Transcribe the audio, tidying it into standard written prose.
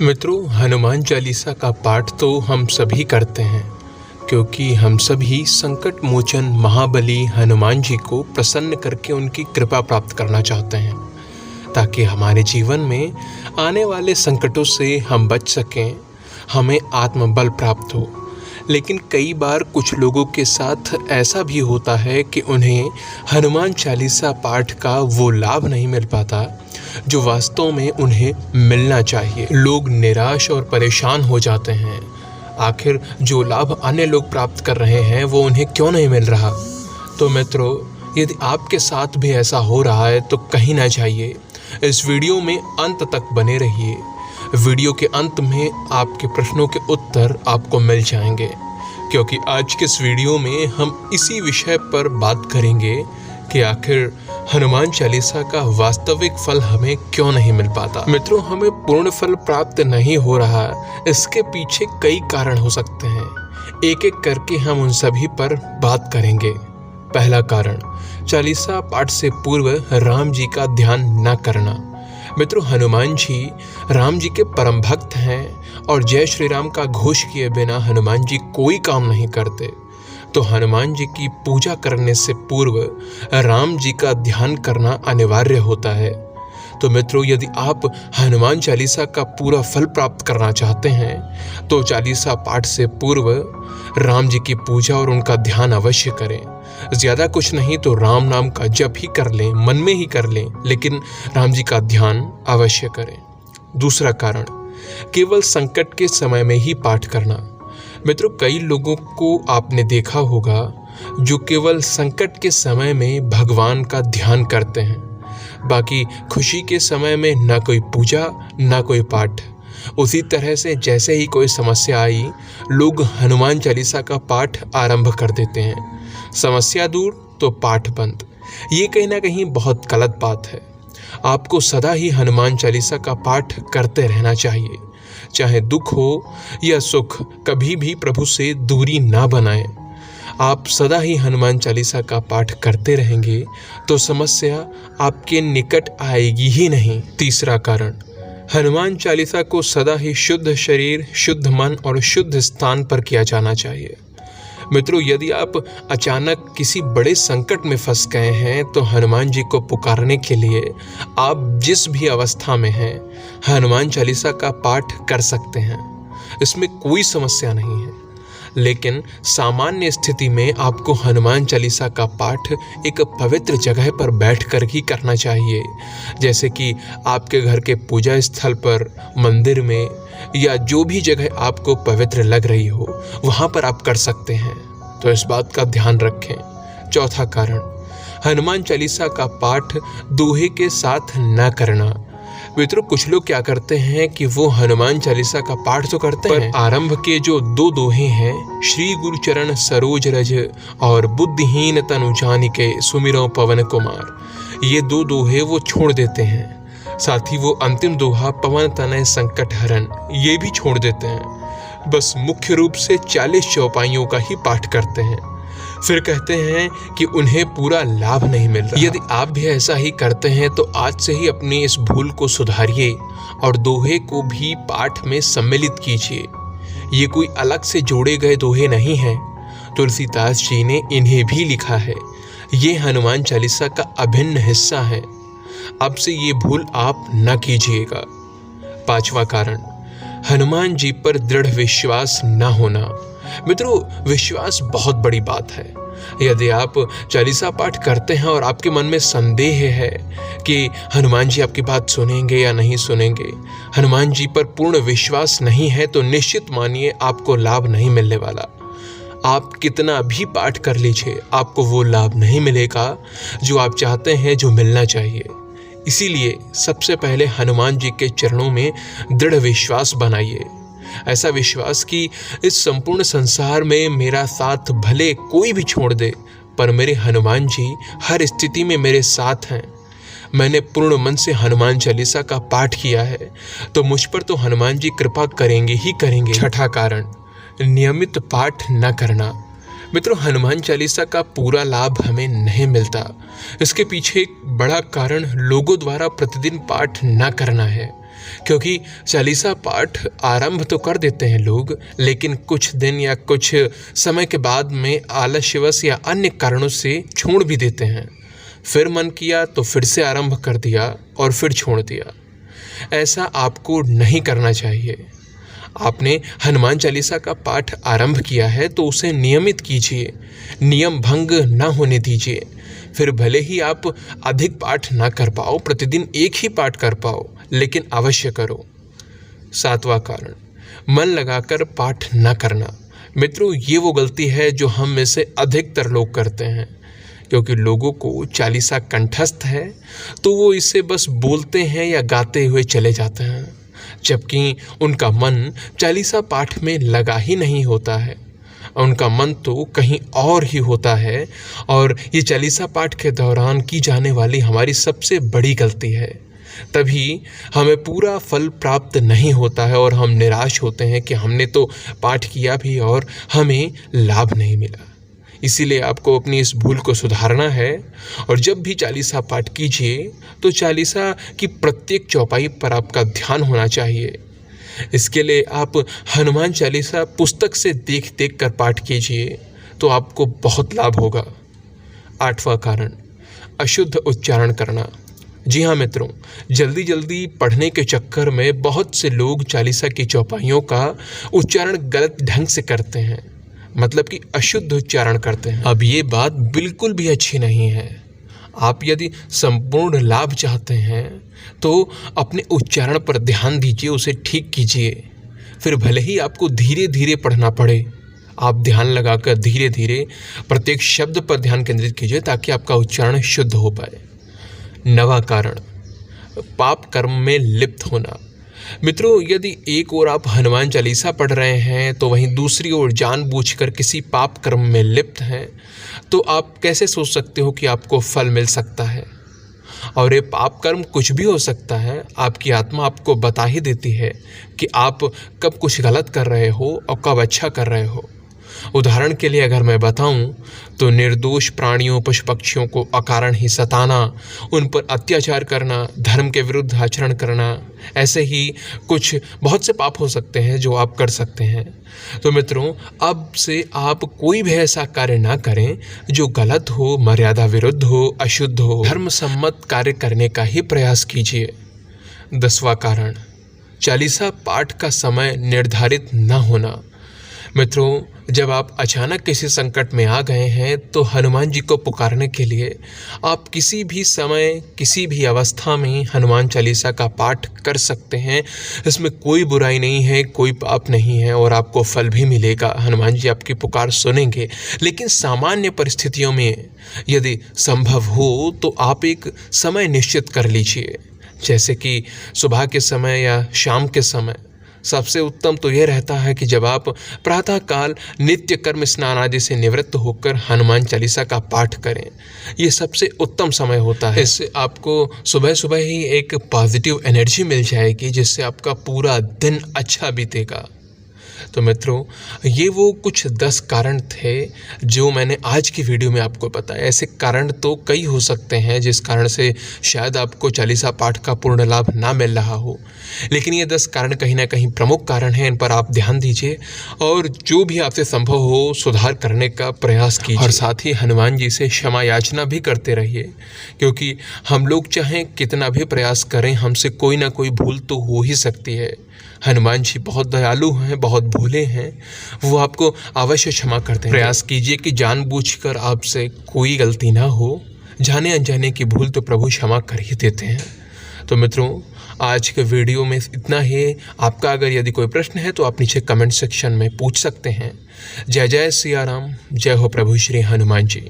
मित्रों, हनुमान चालीसा का पाठ तो हम सभी करते हैं क्योंकि हम सभी संकट मोचन महाबली हनुमान जी को प्रसन्न करके उनकी कृपा प्राप्त करना चाहते हैं ताकि हमारे जीवन में आने वाले संकटों से हम बच सकें, हमें आत्मबल प्राप्त हो। लेकिन कई बार कुछ लोगों के साथ ऐसा भी होता है कि उन्हें हनुमान चालीसा पाठ का वो लाभ नहीं मिल पाता जो वास्तव में उन्हें मिलना चाहिए। लोग निराश और परेशान हो जाते हैं, आखिर जो लाभ अन्य लोग प्राप्त कर रहे हैं वो उन्हें क्यों नहीं मिल रहा। तो मित्रों, यदि आपके साथ भी ऐसा हो रहा है तो कहीं ना जाइए, इस वीडियो में अंत तक बने रहिए। वीडियो के अंत में आपके प्रश्नों के उत्तर आपको मिल जाएंगे, क्योंकि आज के इस वीडियो में हम इसी विषय पर बात करेंगे कि आखिर हनुमान चालीसा का वास्तविक फल हमें क्यों नहीं मिल पाता। मित्रों, हमें पूर्ण फल प्राप्त नहीं हो रहा, इसके पीछे कई कारण हो सकते हैं। एक एक करके हम उन सभी पर बात करेंगे। पहला कारण, चालीसा पाठ से पूर्व राम जी का ध्यान न करना। मित्रों, हनुमान जी राम जी के परम भक्त हैं और जय श्री राम का घोष किए बिना हनुमान जी कोई काम नहीं करते। तो हनुमान जी की पूजा करने से पूर्व राम जी का ध्यान करना अनिवार्य होता है। तो मित्रों, यदि आप हनुमान चालीसा का पूरा फल प्राप्त करना चाहते हैं तो चालीसा पाठ से पूर्व राम जी की पूजा और उनका ध्यान अवश्य करें। ज़्यादा कुछ नहीं तो राम नाम का जप ही कर लें, मन में ही कर लें, लेकिन राम जी का ध्यान अवश्य करें। दूसरा कारण, केवल संकट के समय में ही पाठ करना। मित्रों, कई लोगों को आपने देखा होगा जो केवल संकट के समय में भगवान का ध्यान करते हैं, बाकी खुशी के समय में ना कोई पूजा ना कोई पाठ। उसी तरह से जैसे ही कोई समस्या आई, लोग हनुमान चालीसा का पाठ आरंभ कर देते हैं। समस्या दूर तो पाठ बंद। ये कहीं ना कहीं बहुत गलत बात है। आपको सदा ही हनुमान चालीसा का पाठ करते रहना चाहिए। चाहे दुख हो या सुख, कभी भी प्रभु से दूरी ना बनाएं। आप सदा ही हनुमान चालीसा का पाठ करते रहेंगे तो समस्या आपके निकट आएगी ही नहीं। तीसरा कारण, हनुमान चालीसा को सदा ही शुद्ध शरीर, शुद्ध मन और शुद्ध स्थान पर किया जाना चाहिए। मित्रों, यदि आप अचानक किसी बड़े संकट में फंस गए हैं तो हनुमान जी को पुकारने के लिए आप जिस भी अवस्था में हैं हनुमान चालीसा का पाठ कर सकते हैं। इसमें कोई समस्या नहीं है। लेकिन सामान्य स्थिति में आपको हनुमान चालीसा का पाठ एक पवित्र जगह पर बैठकर ही करना चाहिए, जैसे कि आपके घर के पूजा स्थल पर, मंदिर में, या जो भी जगह आपको पवित्र लग रही हो वहाँ पर आप कर सकते हैं। तो इस बात का ध्यान रखें। चौथा कारण, हनुमान चालीसा का पाठ दोहे के साथ न करना। मित्रों, कुछ लोग क्या करते हैं कि वो हनुमान चालीसा का पाठ तो करते हैं, आरंभ के जो दो दोहे हैं, श्री गुरु चरण सरोज रज और बुद्धिहीन तनु जानिके सुमिरो पवन कुमार, ये दो दोहे वो छोड़ देते हैं। साथ ही वो अंतिम दोहा पवन तनय संकट हरण, ये भी छोड़ देते हैं। बस मुख्य रूप से 40 चौपाइयों का ही पाठ करते हैं। फिर कहते हैं कि उन्हें पूरा लाभ नहीं मिल रहा। यदि आप भी ऐसा ही करते हैं तो आज से ही अपनी इस भूल को सुधारिए और दोहे को भी पाठ में सम्मिलित कीजिए। ये कोई अलग से जोड़े गए दोहे नहीं हैं। तुलसीदास जी ने इन्हें भी लिखा है। ये हनुमान चालीसा का अभिन्न हिस्सा है। अब से ये भूल आप न कीजिएगा। पांचवा कारण, हनुमान जी पर दृढ़ विश्वास न होना। मित्रों, विश्वास बहुत बड़ी बात है। यदि आप चालीसा पाठ करते हैं और आपके मन में संदेह है कि हनुमान जी आपकी बात सुनेंगे या नहीं सुनेंगे, हनुमान जी पर पूर्ण विश्वास नहीं है, तो निश्चित मानिए आपको लाभ नहीं मिलने वाला। आप कितना भी पाठ कर लीजिए, आपको वो लाभ नहीं मिलेगा जो आप चाहते हैं, जो मिलना चाहिए। इसीलिए सबसे पहले हनुमान जी के चरणों में दृढ़ विश्वास बनाइए। ऐसा विश्वास कि इस संपूर्ण संसार में मेरा साथ भले कोई भी छोड़ दे, पर मेरे हनुमान जी हर स्थिति में मेरे साथ हैं। मैंने पूर्ण मन से हनुमान चालीसा का पाठ किया है तो मुझ पर तो हनुमान जी कृपा करेंगे ही करेंगे। छठा कारण, नियमित पाठ न करना। मित्रों, हनुमान चालीसा का पूरा लाभ हमें नहीं मिलता। इसके पीछे एक बड़ा कारण लोगों द्वारा प्रतिदिन पाठ न करना है। क्योंकि चालीसा पाठ आरंभ तो कर देते हैं लोग, लेकिन कुछ दिन या कुछ समय के बाद में आलस्यवश या अन्य कारणों से छोड़ भी देते हैं। फिर मन किया तो फिर से आरंभ कर दिया और फिर छोड़ दिया। ऐसा आपको नहीं करना चाहिए। आपने हनुमान चालीसा का पाठ आरंभ किया है तो उसे नियमित कीजिए, नियम भंग ना होने दीजिए। फिर भले ही आप अधिक पाठ ना कर पाओ, प्रतिदिन एक ही पाठ कर पाओ, लेकिन अवश्य करो। 7वां कारण, मन लगाकर पाठ ना करना। मित्रों, ये वो गलती है जो हम में से अधिकतर लोग करते हैं, क्योंकि लोगों को चालीसा कंठस्थ है तो वो इसे बस बोलते हैं या गाते हुए चले जाते हैं, जबकि उनका मन चालीसा पाठ में लगा ही नहीं होता है। उनका मन तो कहीं और ही होता है, और ये चालीसा पाठ के दौरान की जाने वाली हमारी सबसे बड़ी गलती है। तभी हमें पूरा फल प्राप्त नहीं होता है और हम निराश होते हैं कि हमने तो पाठ किया भी और हमें लाभ नहीं मिला। इसीलिए आपको अपनी इस भूल को सुधारना है, और जब भी चालीसा पाठ कीजिए तो चालीसा की प्रत्येक चौपाई पर आपका ध्यान होना चाहिए। इसके लिए आप हनुमान चालीसा पुस्तक से देख देख कर पाठ कीजिए तो आपको बहुत लाभ होगा। 8वां कारण, अशुद्ध उच्चारण करना। जी हाँ मित्रों, जल्दी जल्दी पढ़ने के चक्कर में बहुत से लोग चालीसा की चौपाइयों का उच्चारण गलत ढंग से करते हैं, मतलब कि अशुद्ध उच्चारण करते हैं। अब ये बात बिल्कुल भी अच्छी नहीं है। आप यदि संपूर्ण लाभ चाहते हैं तो अपने उच्चारण पर ध्यान दीजिए, उसे ठीक कीजिए। फिर भले ही आपको धीरे धीरे पढ़ना पड़े, आप ध्यान लगाकर धीरे धीरे प्रत्येक शब्द पर ध्यान केंद्रित कीजिए ताकि आपका उच्चारण शुद्ध हो पाए। 9वां कारण, पाप कर्म में लिप्त होना। मित्रों, यदि एक ओर आप हनुमान चालीसा पढ़ रहे हैं तो वहीं दूसरी ओर जानबूझकर किसी पाप कर्म में लिप्त हैं, तो आप कैसे सोच सकते हो कि आपको फल मिल सकता है? और ये पाप कर्म कुछ भी हो सकता है। आपकी आत्मा आपको बता ही देती है कि आप कब कुछ गलत कर रहे हो और कब अच्छा कर रहे हो। उदाहरण के लिए अगर मैं बताऊं तो निर्दोष प्राणियों पशु पक्षियों को अकारण ही सताना, उन पर अत्याचार करना, धर्म के विरुद्ध आचरण करना, ऐसे ही कुछ बहुत से पाप हो सकते हैं जो आप कर सकते हैं। तो मित्रों, अब से आप कोई भी ऐसा कार्य ना करें जो गलत हो, मर्यादा विरुद्ध हो, अशुद्ध हो। धर्म सम्मत कार्य करने का ही प्रयास कीजिए। 10वां कारण, चालीसा पाठ का समय निर्धारित न होना। मित्रों, जब आप अचानक किसी संकट में आ गए हैं तो हनुमान जी को पुकारने के लिए आप किसी भी समय, किसी भी अवस्था में हनुमान चालीसा का पाठ कर सकते हैं। इसमें कोई बुराई नहीं है, कोई पाप नहीं है, और आपको फल भी मिलेगा। हनुमान जी आपकी पुकार सुनेंगे। लेकिन सामान्य परिस्थितियों में यदि संभव हो तो आप एक समय निश्चित कर लीजिए, जैसे कि सुबह के समय या शाम के समय। सबसे उत्तम तो यह रहता है कि जब आप प्रातःकाल नित्य कर्म स्नान आदि से निवृत्त होकर हनुमान चालीसा का पाठ करें, ये सबसे उत्तम समय होता है। इससे आपको सुबह सुबह ही एक पॉजिटिव एनर्जी मिल जाएगी, जिससे आपका पूरा दिन अच्छा बीतेगा। तो मित्रों, ये वो कुछ 10 कारण थे जो मैंने आज की वीडियो में आपको बताया। ऐसे कारण तो कई हो सकते हैं जिस कारण से शायद आपको चालीसा पाठ का पूर्ण लाभ ना मिल रहा हो, लेकिन ये 10 कारण कहीं ना कहीं प्रमुख कारण हैं। इन पर आप ध्यान दीजिए और जो भी आपसे संभव हो सुधार करने का प्रयास कीजिए, और साथ ही हनुमान जी से क्षमा याचना भी करते रहिए, क्योंकि हम लोग चाहें कितना भी प्रयास करें, हमसे कोई ना कोई भूल तो हो ही सकती है। हनुमान जी बहुत दयालु हैं, बहुत भोले हैं, वो आपको अवश्य क्षमा करते हैं। प्रयास कीजिए कि जानबूझकर आपसे कोई गलती ना हो। जाने अनजाने की भूल तो प्रभु क्षमा कर ही देते हैं। तो मित्रों, आज के वीडियो में इतना ही। आपका अगर यदि कोई प्रश्न है तो आप नीचे कमेंट सेक्शन में पूछ सकते हैं। जय जय सिया राम, जय हो प्रभु श्री हनुमान जी।